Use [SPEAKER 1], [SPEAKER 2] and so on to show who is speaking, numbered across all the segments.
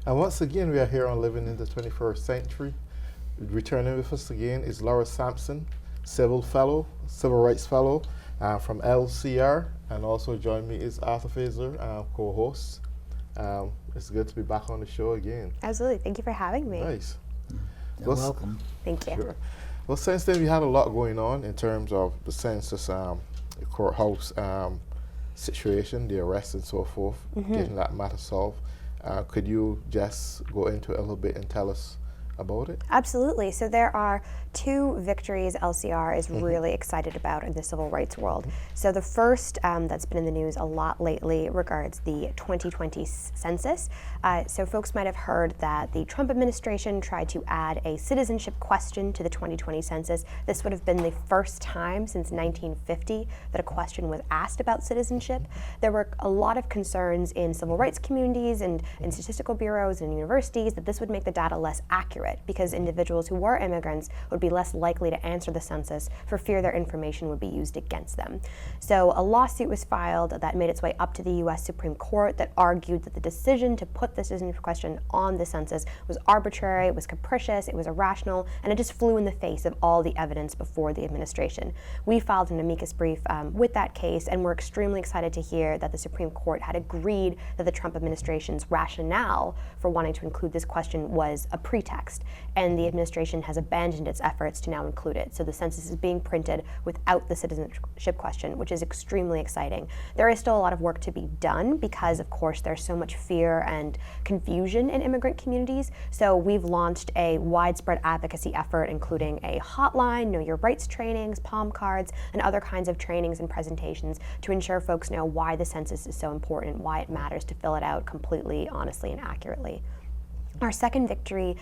[SPEAKER 1] And once again, we are here on Living in the 21st Century. Returning with us again is Laura Sampson, Civil Rights Fellow from LCR, and also join me is Arthur Fazer, co-host. It's good to be back on the show again.
[SPEAKER 2] Absolutely. Thank you for having me.
[SPEAKER 1] Nice.
[SPEAKER 3] You're welcome.
[SPEAKER 2] Thank you.
[SPEAKER 1] Sure. Well, since then, we had a lot going on in terms of the census, the courthouse situation, the arrests and so forth, getting that matter solved. Could you just go into it a little bit and tell us about it?
[SPEAKER 2] Absolutely. So there are two victories LCR is really excited about in the civil rights world. So the first that's been in the news a lot lately regards the 2020 census. So folks might have heard that the Trump administration tried to add a citizenship question to the 2020 census. This would have been the first time since 1950 that a question was asked about citizenship. There were a lot of concerns in civil rights communities and in statistical bureaus and universities that this would make the data less accurate because individuals who were immigrants would be less likely to answer the census for fear their information would be used against them. So a lawsuit was filed that made its way up to the U.S. Supreme Court that argued that the decision to put the citizenship question on the census was arbitrary, it was capricious, it was irrational, and it just flew in the face of all the evidence before the administration. We filed an amicus brief with that case, and we're extremely excited to hear that the Supreme Court had agreed that the Trump administration's rationale for wanting to include this question was a pretext, and the administration has abandoned its efforts to now include it. So the census is being printed without the citizenship question, which is extremely exciting. There is still a lot of work to be done because, of course, there's so much fear and confusion in immigrant communities. So we've launched a widespread advocacy effort, including a hotline, Know Your Rights trainings, palm cards, and other kinds of trainings and presentations to ensure folks know why the census is so important, why it matters to fill it out completely, honestly, and accurately. Our second victory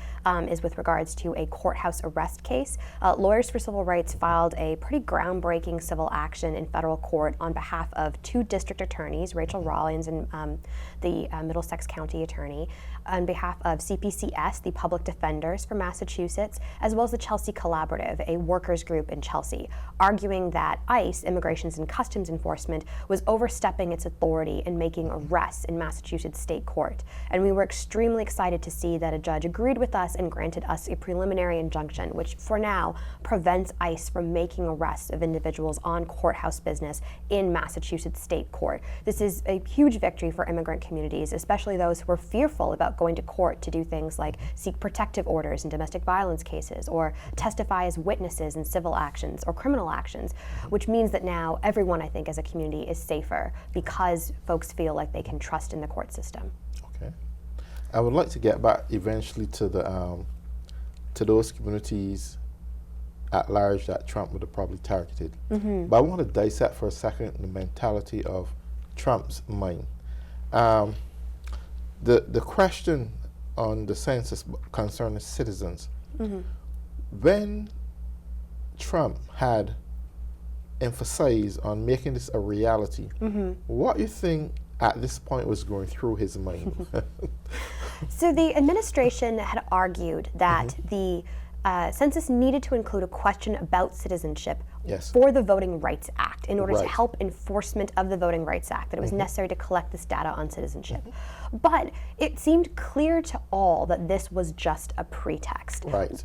[SPEAKER 2] is with regards to a courthouse arrest case. Lawyers for Civil Rights filed a pretty groundbreaking civil action in federal court on behalf of two district attorneys, Rachel Rollins and the Middlesex County attorney, on behalf of CPCS, the public defenders for Massachusetts, as well as the Chelsea Collaborative, a workers group in Chelsea, arguing that ICE, Immigrations and Customs Enforcement, was overstepping its authority and making arrests in Massachusetts state court. And we were extremely excited to see that a judge agreed with us and granted us a preliminary injunction, which for now prevents ICE from making arrests of individuals on courthouse business in Massachusetts state court. This is a huge victory for immigrant communities, especially those who are fearful about going to court to do things like seek protective orders in domestic violence cases or testify as witnesses in civil actions or criminal actions, which means that now everyone, I think, as a community is safer because folks feel like they can trust in the court system.
[SPEAKER 1] Okay. I would like to get back eventually to the to those communities at large that Trump would have probably targeted. But I want to dissect for a second the mentality of Trump's mind. The question on the census concerning citizens, when Trump had emphasized on making this a reality, what do you think at this point was going through his mind?
[SPEAKER 2] So the administration had argued that the census needed to include a question about citizenship for the Voting Rights Act in order to help enforcement of the Voting Rights Act, that it was necessary to collect this data on citizenship. But it seemed clear to all that this was just a pretext,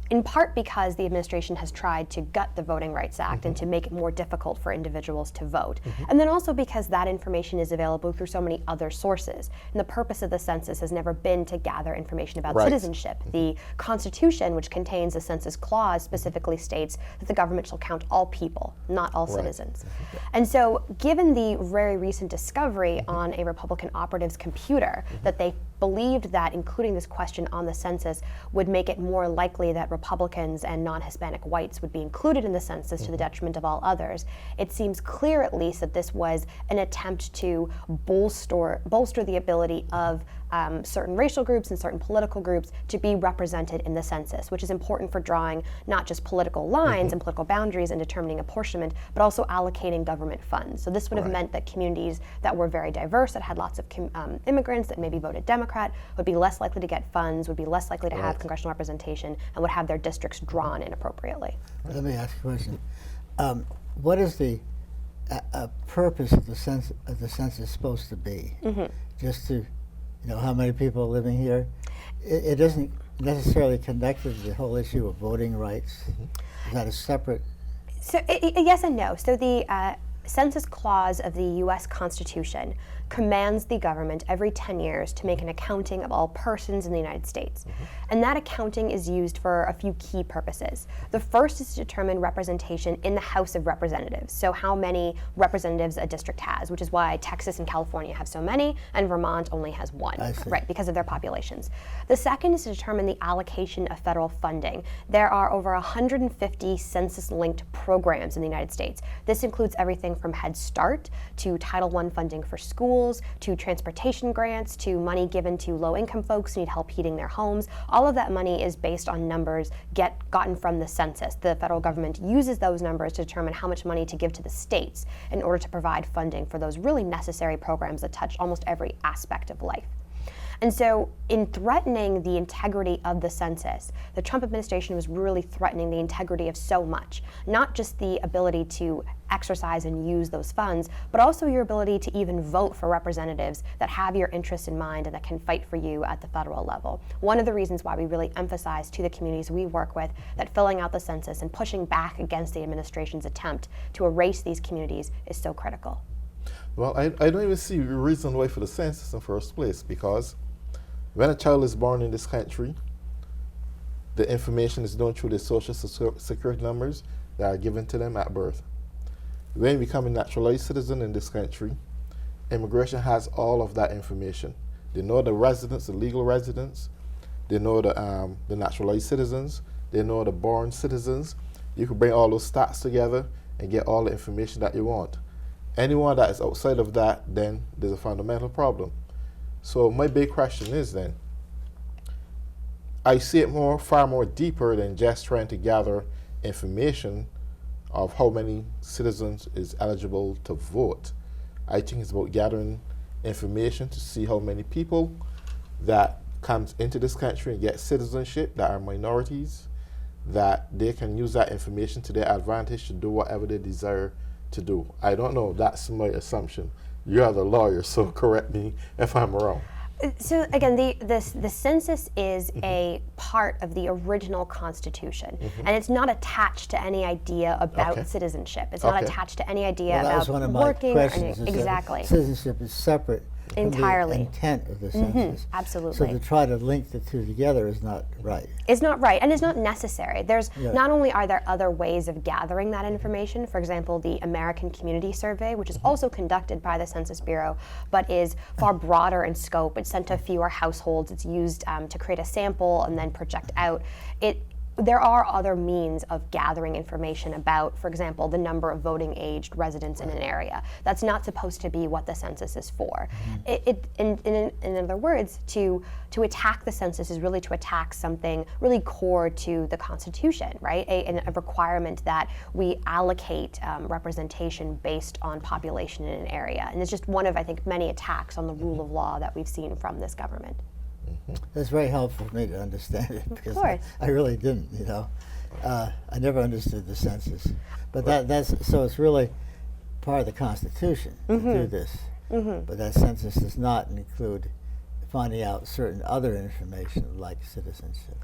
[SPEAKER 2] in part because the administration has tried to gut the Voting Rights Act and to make it more difficult for individuals to vote. And then also because that information is available through so many other sources. And the purpose of the census has never been to gather information about citizenship. The Constitution, which contains the census clause, specifically states that the government shall count all people, not all citizens. And so given the very recent discovery on a Republican operative's computer that they believed that including this question on the census would make it more likely that Republicans and non-Hispanic whites would be included in the census to the detriment of all others, it seems clear at least that this was an attempt to bolster the ability of certain racial groups and certain political groups to be represented in the census, which is important for drawing not just political lines and political boundaries and determining apportionment, but also allocating government funds. So this would have meant that communities that were very diverse, that had lots of immigrants that maybe voted Democrat, would be less likely to get funds, would be less likely to have congressional representation, and would have their districts drawn inappropriately.
[SPEAKER 3] Let me ask you a question. What is the purpose of the census supposed to be? Just to know how many people are living here? it isn't necessarily connected to the whole issue of voting rights. Is that a separate?
[SPEAKER 2] So yes and no. So the Census Clause of the U.S. Constitution commands the government every 10 years to make an accounting of all persons in the United States. And that accounting is used for a few key purposes. The first is to determine representation in the House of Representatives, so how many representatives a district has, which is why Texas and California have so many and Vermont only has one, right, because of their populations. The second is to determine the allocation of federal funding. There are over 150 census-linked programs in the United States. This includes everything from Head Start to Title I funding for schools, to transportation grants, to money given to low-income folks who need help heating their homes. All of that money is based on numbers gotten from the census. The federal government uses those numbers to determine how much money to give to the states in order to provide funding for those really necessary programs that touch almost every aspect of life. And so in threatening the integrity of the census, the Trump administration was really threatening the integrity of so much, not just the ability to exercise and use those funds, but also your ability to even vote for representatives that have your interests in mind and that can fight for you at the federal level. One of the reasons why we really emphasize to the communities we work with that filling out the census and pushing back against the administration's attempt to erase these communities is so critical.
[SPEAKER 1] Well, I don't even see a reason why for the census in the first place, because when a child is born in this country, the information is done through the social security numbers that are given to them at birth. When you become a naturalized citizen in this country, immigration has all of that information. They know the residents, the legal residents, they know the naturalized citizens, they know the born citizens. You can bring all those stats together and get all the information that you want. Anyone that is outside of that, then there's a fundamental problem. So my big question is then, I see it far more deeper than just trying to gather information of how many citizens is eligible to vote. I think it's about gathering information to see how many people that comes into this country and get citizenship that are minorities, that they can use that information to their advantage to do whatever they desire to do. I don't know, that's my assumption. You're the lawyer, so correct me if I'm wrong.
[SPEAKER 2] So again, the census is a part of the original Constitution, and it's not attached to any idea about citizenship. It's not attached to any idea about working. Exactly.
[SPEAKER 3] Citizenship is separate
[SPEAKER 2] entirely.
[SPEAKER 3] From the intent of the census.
[SPEAKER 2] Absolutely.
[SPEAKER 3] So to try to link the two together is not right.
[SPEAKER 2] It's not right, and it's not necessary. There's not only are there other ways of gathering that information, for example, the American Community Survey, which is also conducted by the Census Bureau, but is far broader in scope. It's sent to fewer households. It's used to create a sample and then project out. There are other means of gathering information about, for example, the number of voting-aged residents in an area. That's not supposed to be what the census is for. In other words, to attack the census is really to attack something really core to the Constitution, right? A requirement that we allocate representation based on population in an area. And it's just one of, I think, many attacks on the rule of law that we've seen from this government.
[SPEAKER 3] That's very helpful for me to understand it, because I really didn't, I never understood the census. But so it's really part of the Constitution to do this. But that census does not include finding out certain other information like citizenship.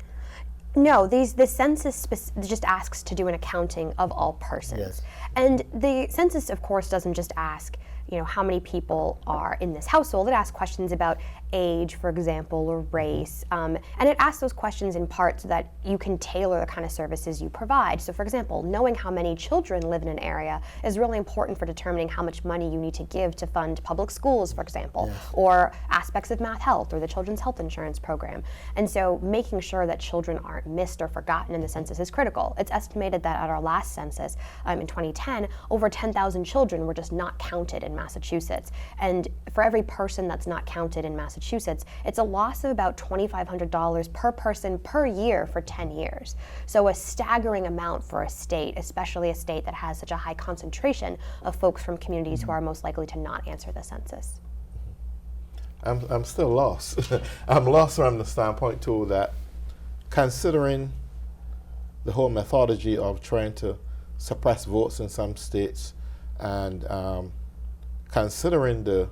[SPEAKER 2] No, the census just asks to do an accounting of all persons.
[SPEAKER 3] Yes.
[SPEAKER 2] And the census, of course, doesn't just ask, how many people are in this household. It asks questions about age, for example, or race. And it asks those questions in part so that you can tailor the kind of services you provide. So, for example, knowing how many children live in an area is really important for determining how much money you need to give to fund public schools, for example, or aspects of math health or the Children's Health Insurance Program. And so making sure that children aren't missed or forgotten in the census is critical. It's estimated that at our last census in 2010, over 10,000 children were just not counted in Massachusetts. And for every person that's not counted in Massachusetts, it's a loss of about $2,500 per person per year for 10 years. So a staggering amount for a state, especially a state that has such a high concentration of folks from communities who are most likely to not answer the census.
[SPEAKER 1] I'm still lost. I'm lost from the standpoint too that considering the whole methodology of trying to suppress votes in some states and considering the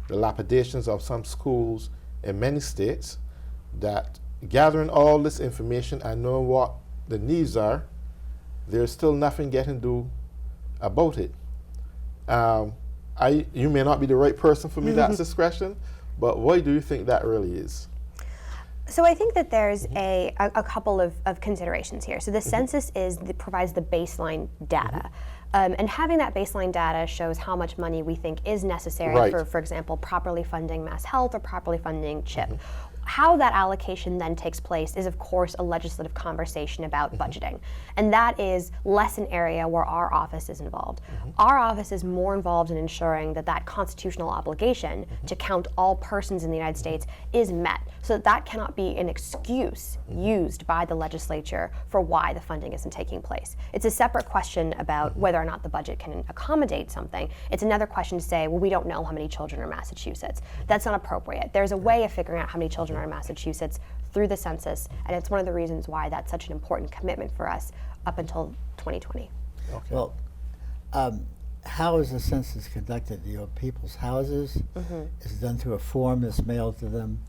[SPEAKER 1] lapidations of some schools in many states, that gathering all this information and knowing what the needs are, there's still nothing getting do about it. You may not be the right person for me to ask this question, but why do you think that really is?
[SPEAKER 2] So I think that there's a couple of considerations here. So the census provides the baseline data. And having that baseline data shows how much money we think is necessary for example, properly funding mass health or properly funding CHIP. How that allocation then takes place is, of course, a legislative conversation about budgeting. And that is less an area where our office is involved. Our office is more involved in ensuring that that constitutional obligation to count all persons in the United States is met, so that cannot be an excuse used by the legislature for why the funding isn't taking place. It's a separate question about whether or not the budget can accommodate something. It's another question to say, well, we don't know how many children are in Massachusetts. That's not appropriate. There's a way of figuring out how many children are in Massachusetts through the census, and it's one of the reasons why that's such an important commitment for us up until 2020.
[SPEAKER 3] Okay. Well, how is the census conducted? Do you have people's houses? Is it done through a form that's mailed to them?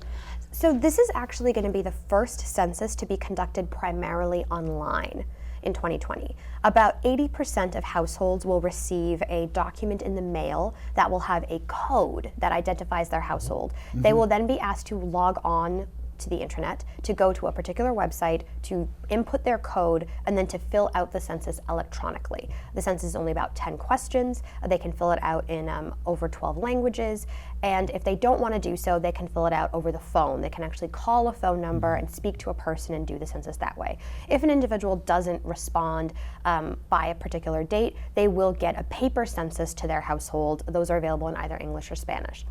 [SPEAKER 2] So this is actually going to be the first census to be conducted primarily online in 2020. About 80% of households will receive a document in the mail that will have a code that identifies their household. They will then be asked to log on to the internet, to go to a particular website, to input their code, and then to fill out the census electronically. The census is only about 10 questions. They can fill it out in over 12 languages. And if they don't want to do so, they can fill it out over the phone. They can actually call a phone number and speak to a person and do the census that way. If an individual doesn't respond by a particular date, they will get a paper census to their household. Those are available in either English or Spanish.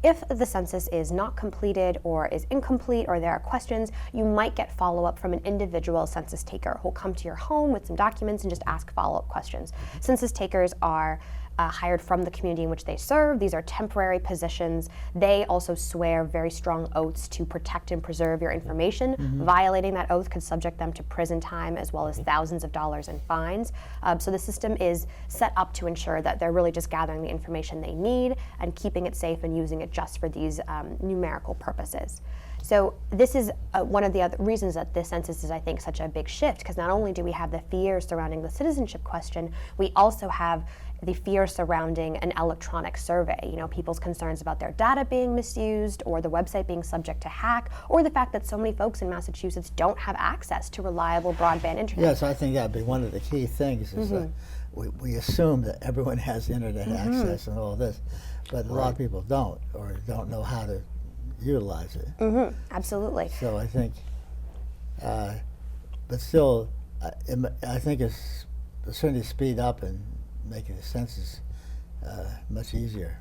[SPEAKER 2] If the census is not completed or is incomplete or there are questions, you might get follow-up from an individual census taker who'll come to your home with some documents and just ask follow-up questions. Census takers are hired from the community in which they serve. These are temporary positions. They also swear very strong oaths to protect and preserve your information. Violating that oath could subject them to prison time as well as thousands of dollars in fines. So the system is set up to ensure that they're really just gathering the information they need and keeping it safe and using it just for these numerical purposes. So this is one of the other reasons that this census is, I think, such a big shift, because not only do we have the fears surrounding the citizenship question, we also have the fear surrounding an electronic survey. You know, people's concerns about their data being misused, or the website being subject to hack, or the fact that so many folks in Massachusetts don't have access to reliable broadband internet.
[SPEAKER 3] Yes, I think that'd be one of the key things is that we assume that everyone has internet access and all this, but a lot of people don't, or don't know how to utilize it.
[SPEAKER 2] Absolutely.
[SPEAKER 3] So I think, but still, I think it's certainly speed up and making the census much easier.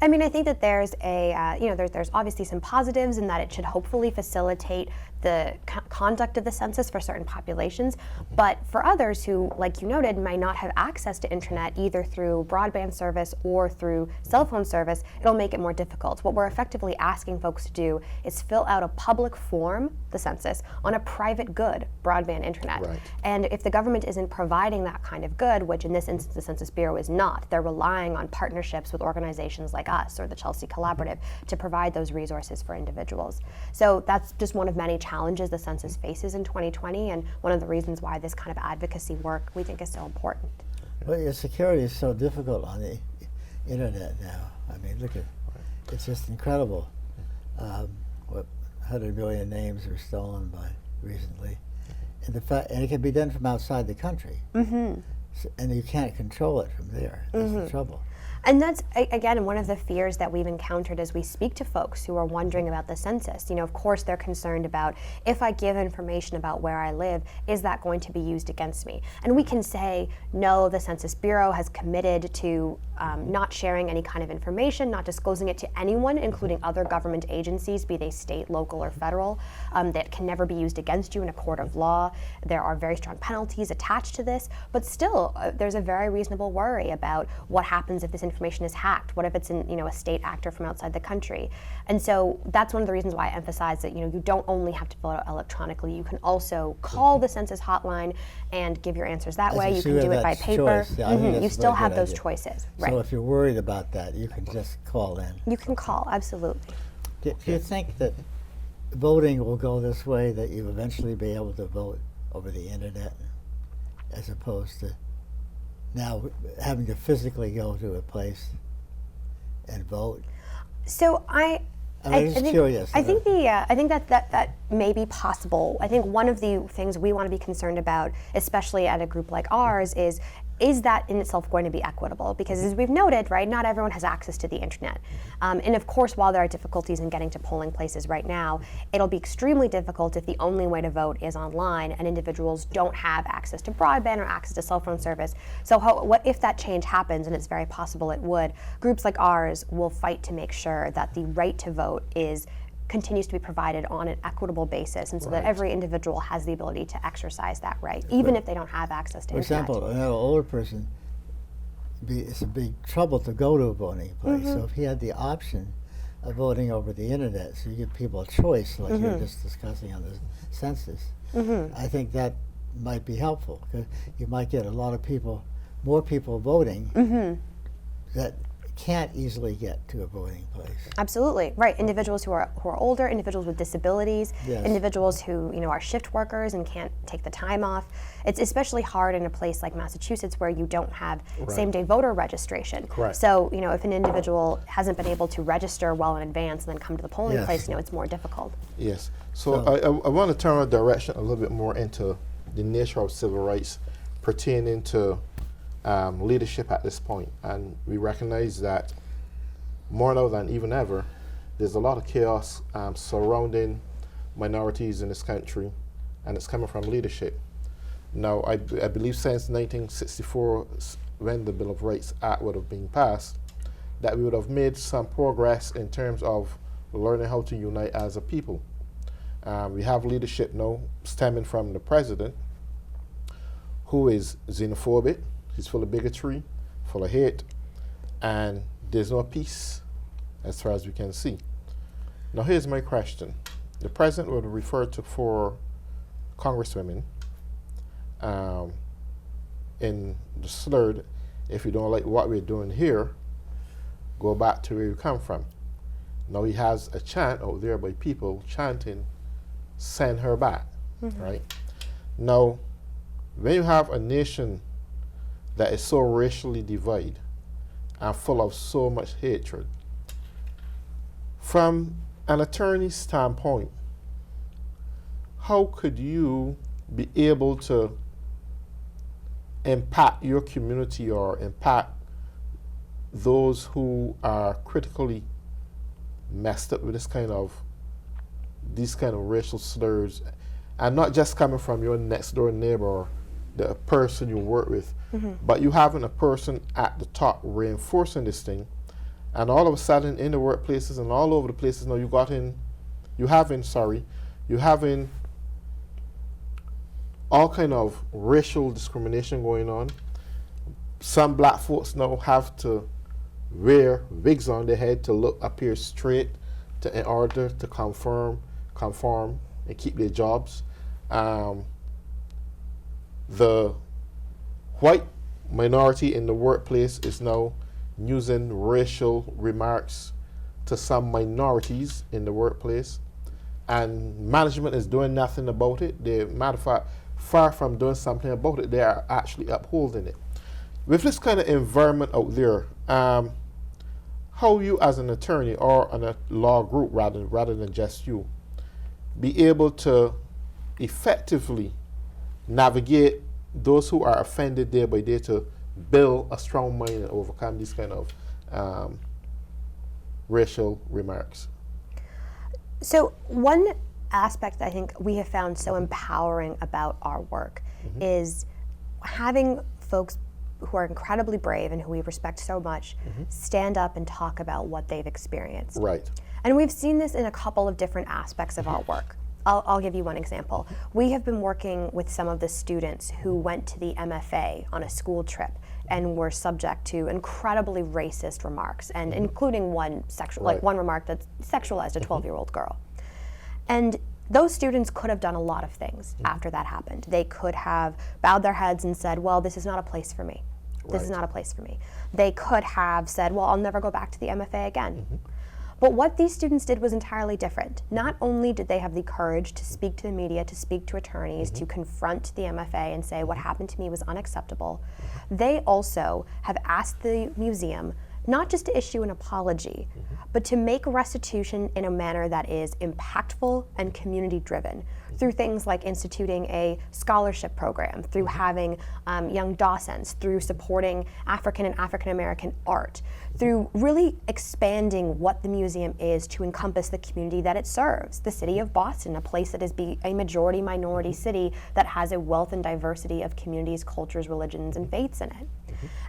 [SPEAKER 2] I mean, I think that there's there's obviously some positives in that it should hopefully facilitate the conduct of the census for certain populations, but for others who, like you noted, might not have access to internet either through broadband service or through cell phone service, it'll make it more difficult. What we're effectively asking folks to do is fill out a public form, the census, on a private good, broadband internet. And if the government isn't providing that kind of good, which in this instance the Census Bureau is not, they're relying on partnerships with organizations like us or the Chelsea Collaborative to provide those resources for individuals. So that's just one of many challenges the census faces in 2020, and one of the reasons why this kind of advocacy work we think is so important.
[SPEAKER 3] Well, your security is so difficult on the internet now. I mean, look at, it's just incredible. What 100 million names were stolen by recently, and and it can be done from outside the country. So, and you can't control it from there. That's the trouble.
[SPEAKER 2] And that's, again, one of the fears that we've encountered as we speak to folks who are wondering about the census. You know, of course, they're concerned about, if I give information about where I live, is that going to be used against me? And we can say, no, the Census Bureau has committed to not sharing any kind of information, not disclosing it to anyone, including other government agencies, be they state, local, or federal, that can never be used against you in a court of law. There are very strong penalties attached to this, but still, there's a very reasonable worry about what happens if this information is hacked. What if it's a state actor from outside the country? And so that's one of the reasons why I emphasize that you don't only have to fill it out electronically. You can also call the census hotline and give your answers that way. You can do it by paper. You still have those choices. Right.
[SPEAKER 3] So if you're worried about that, you can just call in.
[SPEAKER 2] You can call, absolutely.
[SPEAKER 3] Do you think that voting will go this way, that you eventually be able to vote over the internet, as opposed to now having to physically go to a place and vote?
[SPEAKER 2] So
[SPEAKER 3] I'm just curious.
[SPEAKER 2] I think that may be possible. I think one of the things we want to be concerned about, especially at a group like ours, is that in itself going to be equitable? Because as we've noted, right, not everyone has access to the internet. And of course, while there are difficulties in getting to polling places right now, it'll be extremely difficult if the only way to vote is online and individuals don't have access to broadband or access to cell phone service. So what if that change happens, and it's very possible it would, groups like ours will fight to make sure that the right to vote continues to be provided on an equitable basis, and so that every individual has the ability to exercise that right, even if they don't have access to internet.
[SPEAKER 3] For example, an older person, it's a big trouble to go to a voting place. So if he had the option of voting over the internet, so you give people a choice, like you were just discussing on the census, I think that might be helpful, because you might get a lot of people, more people voting that can't easily get to a voting place.
[SPEAKER 2] Absolutely, right. Individuals who are older, individuals with disabilities,
[SPEAKER 3] Yes.
[SPEAKER 2] individuals who are shift workers and can't take the time off. It's especially hard in a place like Massachusetts where you don't have same-day voter registration.
[SPEAKER 1] Correct.
[SPEAKER 2] So if an individual hasn't been able to register well in advance and then come to the polling place, it's more difficult.
[SPEAKER 1] Yes. So I want to turn our direction a little bit more into the nature of civil rights pertaining to leadership at this point. And we recognize that more now than even ever, there's a lot of chaos surrounding minorities in this country, and it's coming from leadership. Now, I believe since 1964, when the Bill of Rights Act would have been passed, that we would have made some progress in terms of learning how to unite as a people. We have leadership now stemming from the president, who is xenophobic. He's full of bigotry, full of hate, and there's no peace as far as we can see. Now here's my question. The president would refer to 4 congresswomen in the slurred, if you don't like what we're doing here, go back to where you come from. Now he has a chant out there by people chanting, send her back, right? Now, when you have a nation that is so racially divided and full of so much hatred, from an attorney's standpoint, how could you be able to impact your community or impact those who are critically messed up with these kind of racial slurs, and not just coming from your next door neighbor or the person you work with, but you having a person at the top reinforcing this thing, and all of a sudden in the workplaces and all over the places now you having all kind of racial discrimination going on. Some black folks now have to wear wigs on their head to appear straight in order to conform and keep their jobs. The white minority in the workplace is now using racial remarks to some minorities in the workplace, and management is doing nothing about it. They, matter of fact, far from doing something about it, they are actually upholding it. With this kind of environment out there, how you as an attorney or on a law group rather than just you, be able to effectively navigate those who are offended day by day to build a strong mind and overcome these kind of racial remarks?
[SPEAKER 2] So one aspect that I think we have found so empowering about our work is having folks who are incredibly brave and who we respect so much stand up and talk about what they've experienced.
[SPEAKER 1] Right.
[SPEAKER 2] And we've seen this in a couple of different aspects of our work. I'll give you one example. We have been working with some of the students who went to the MFA on a school trip and were subject to incredibly racist remarks, and including one remark that sexualized a 12-year-old girl. And those students could have done a lot of things after that happened. They could have bowed their heads and said, well, this is not a place for me. This is not a place for me. They could have said, well, I'll never go back to the MFA again. But what these students did was entirely different. Not only did they have the courage to speak to the media, to speak to attorneys, to confront the MFA and say what happened to me was unacceptable, they also have asked the museum not just to issue an apology, but to make restitution in a manner that is impactful and community-driven through things like instituting a scholarship program, through having young docents, through supporting African and African-American art, through really expanding what the museum is to encompass the community that it serves. The city of Boston, a place that is a majority minority city that has a wealth and diversity of communities, cultures, religions, and faiths in it.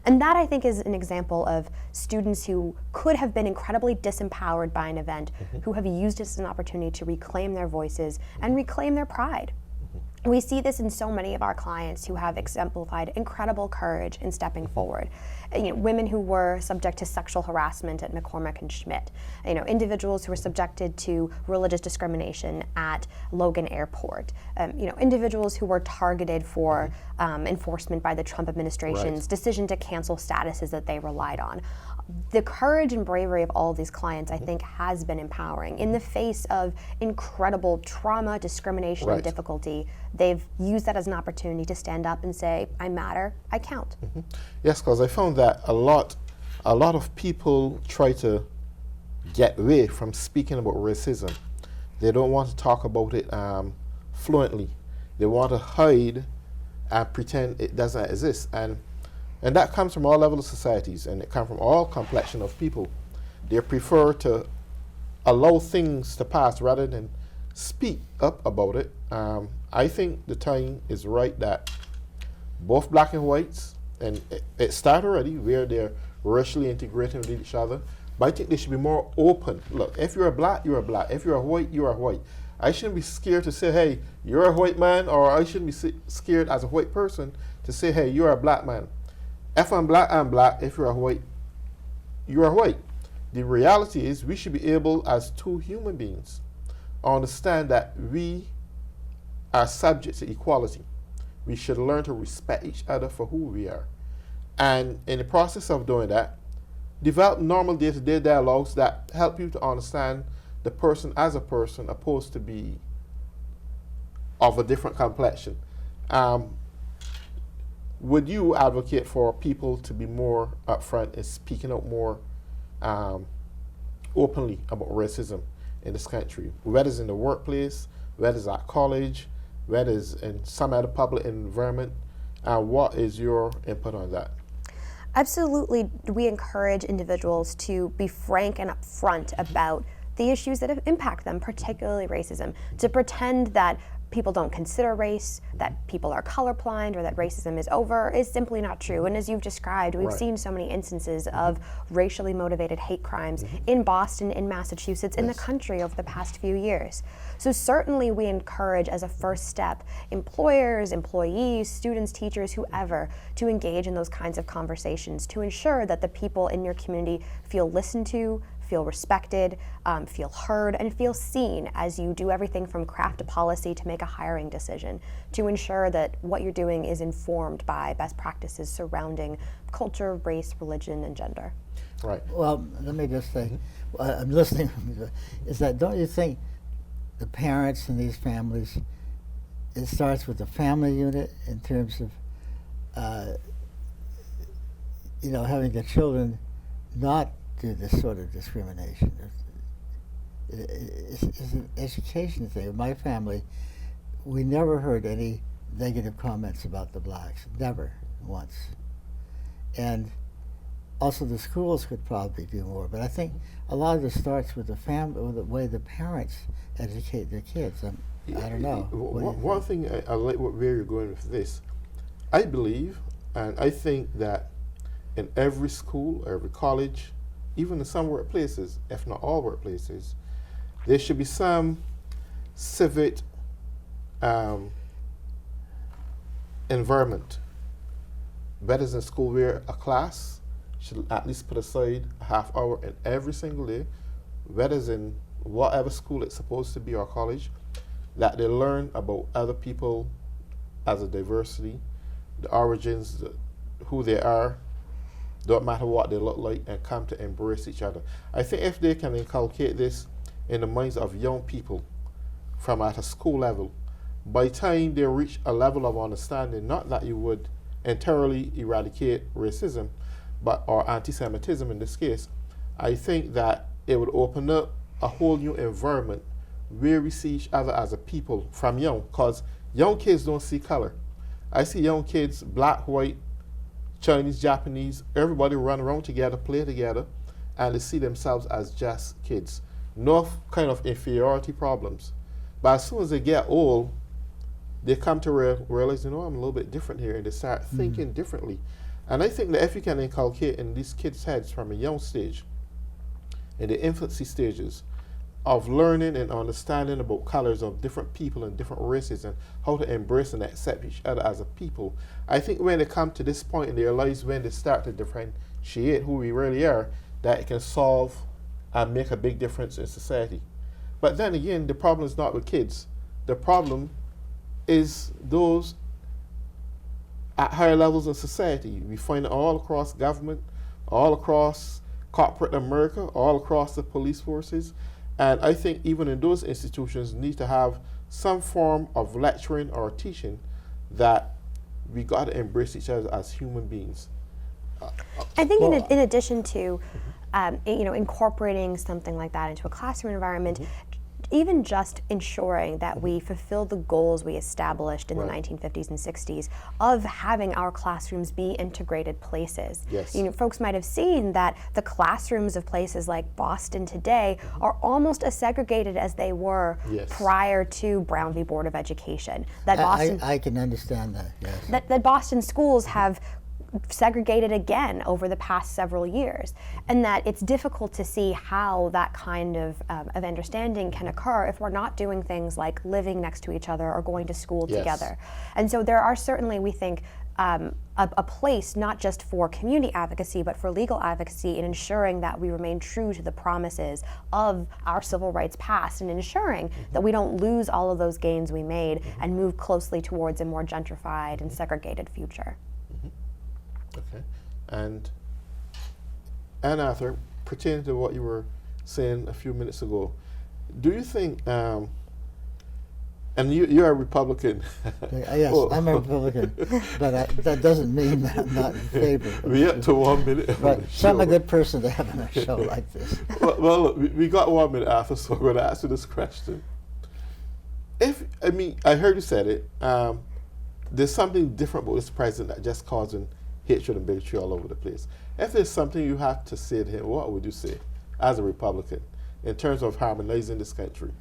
[SPEAKER 2] And that, I think, is an example of students who could have been incredibly disempowered by an event, who have used it as an opportunity to reclaim their voices and reclaim their pride. We see this in so many of our clients who have exemplified incredible courage in stepping forward. Women who were subject to sexual harassment at McCormick and Schmidt. Individuals who were subjected to religious discrimination at Logan Airport. Individuals who were targeted for enforcement by the Trump administration's decision to cancel statuses that they relied on. The courage and bravery of all of these clients, I think, has been empowering. In the face of incredible trauma, discrimination, and difficulty, they've used that as an opportunity to stand up and say, I matter, I count.
[SPEAKER 1] Yes, because I found that a lot of people try to get away from speaking about racism. They don't want to talk about it fluently. They want to hide and pretend it doesn't exist. And that comes from all levels of societies, and it comes from all complexion of people. They prefer to allow things to pass rather than speak up about it. I think the time is right that both black and whites, and it started already where they're racially integrating with each other, but I think they should be more open. Look, if you're a black, you're a black. If you're a white, you're a white. I shouldn't be scared to say, hey, you're a white man, or I shouldn't be scared as a white person to say, hey, you're a black man. If I'm black, I'm black. If you're a white, you're a white. The reality is we should be able, as two human beings, understand that we are subject to equality. We should learn to respect each other for who we are. And in the process of doing that, develop normal day-to-day dialogues that help you to understand the person as a person opposed to be of a different complexion. Would you advocate for people to be more upfront and speaking out more openly about racism in this country, whether it's in the workplace, whether it's at college, whether it's in some other public environment? What is your input on that?
[SPEAKER 2] Absolutely, we encourage individuals to be frank and upfront about the issues that impact them, particularly racism. To pretend that people don't consider race, that people are colorblind, or that racism is over is simply not true. And as you've described, we've seen so many instances of racially motivated hate crimes in Boston, in Massachusetts, in the country over the past few years. So certainly we encourage, as a first step, employers, employees, students, teachers, whoever, to engage in those kinds of conversations to ensure that the people in your community feel listened to, feel respected, feel heard, and feel seen as you do everything from craft a policy to make a hiring decision, to ensure that what you're doing is informed by best practices surrounding culture, race, religion, and gender.
[SPEAKER 1] Right.
[SPEAKER 3] Well, let me just say, I'm listening, is that don't you think the parents in these families, it starts with the family unit in terms of, having the children not do this sort of discrimination. It's an education thing. In my family, we never heard any negative comments about the blacks, never once. And also the schools could probably do more, but I think a lot of this starts with the family, with the way the parents educate their kids. I don't know.
[SPEAKER 1] One thing I like where you're going with this, I believe, and I think that in every school, every college, even in some workplaces, if not all workplaces, there should be some civic environment. Better in school where a class should at least put aside a half hour in every single day, whether it's in whatever school it's supposed to be or college, that they learn about other people as a diversity, the origins, who they are, don't matter what they look like, and come to embrace each other. I think if they can inculcate this in the minds of young people from at a school level, by the time they reach a level of understanding, not that you would entirely eradicate racism, or anti-Semitism in this case, I think that it would open up a whole new environment where we see each other as a people from young, because young kids don't see color. I see young kids, black, white, Chinese, Japanese, everybody run around together, play together, and they see themselves as just kids. No kind of inferiority problems. But as soon as they get old, they come to realize, I'm a little bit different here, and they start thinking differently. And I think that if you can inculcate in these kids' heads from a young stage, in the infancy stages, of learning and understanding about colors of different people and different races and how to embrace and accept each other as a people, I think when they come to this point in their lives, when they start to differentiate who we really are, that it can solve and make a big difference in society. But then again, the problem is not with kids. The problem is those at higher levels in society. We find it all across government, all across corporate America, all across the police forces. And I think even in those institutions need to have some form of lecturing or teaching that we got to embrace each other as human beings.
[SPEAKER 2] I think in addition to incorporating something like that into a classroom environment, even just ensuring that we fulfill the goals we established in the 1950s and 60s of having our classrooms be integrated places.
[SPEAKER 1] Yes.
[SPEAKER 2] Folks might have seen that the classrooms of places like Boston today are almost as segregated as they were prior to Brown v. Board of Education. That Boston,
[SPEAKER 3] I can understand that, yes.
[SPEAKER 2] That Boston schools have segregated again over the past several years, and that it's difficult to see how that kind of understanding can occur if we're not doing things like living next to each other or going to school together. And so there are certainly, we think, a place not just for community advocacy but for legal advocacy in ensuring that we remain true to the promises of our civil rights past and ensuring that we don't lose all of those gains we made and move closely towards a more gentrified and segregated future.
[SPEAKER 1] Okay, and Arthur, pertaining to what you were saying a few minutes ago, do you think, and you're a Republican.
[SPEAKER 3] Yes, I'm a Republican, but that doesn't mean that I'm not in favor.
[SPEAKER 1] We're up to 1 minute.
[SPEAKER 3] Right, so I'm a good person to have on a show like this.
[SPEAKER 1] Well look, we got 1 minute, Arthur, so I'm going to ask you this question. I heard you said it, there's something different about this president that just causing hatred and bigotry all over the place. If there's something you have to say to him, what would you say as a Republican in terms of harmonizing this country?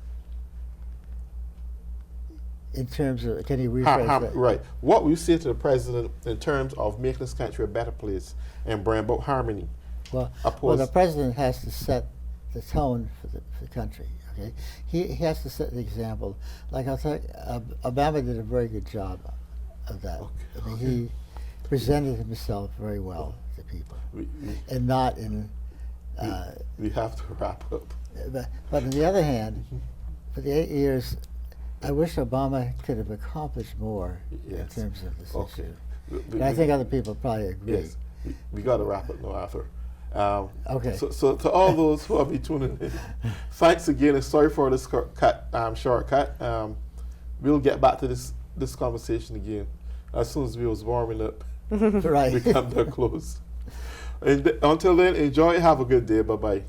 [SPEAKER 3] In terms of, can you rephrase that?
[SPEAKER 1] Right. What would you say to the president in terms of making this country a better place and bring about harmony?
[SPEAKER 3] Well, the president has to set the tone for the country. Okay, he has to set the example. Like I'll tell you, Obama did a very good job of that. Okay. He presented himself very well to people, and not in.
[SPEAKER 1] We have to wrap up.
[SPEAKER 3] But on the other hand, for the 8 years, I wish Obama could have accomplished more in terms of this issue. And I think other people probably agree.
[SPEAKER 1] Yes, we got to wrap up now, Arthur.
[SPEAKER 3] Okay.
[SPEAKER 1] So to all those who have been tuning in, thanks again, and sorry for this shortcut. We'll get back to this conversation again as soon as we was warming up.
[SPEAKER 3] Right.
[SPEAKER 1] We come to a close. And until then, enjoy. Have a good day. Bye bye.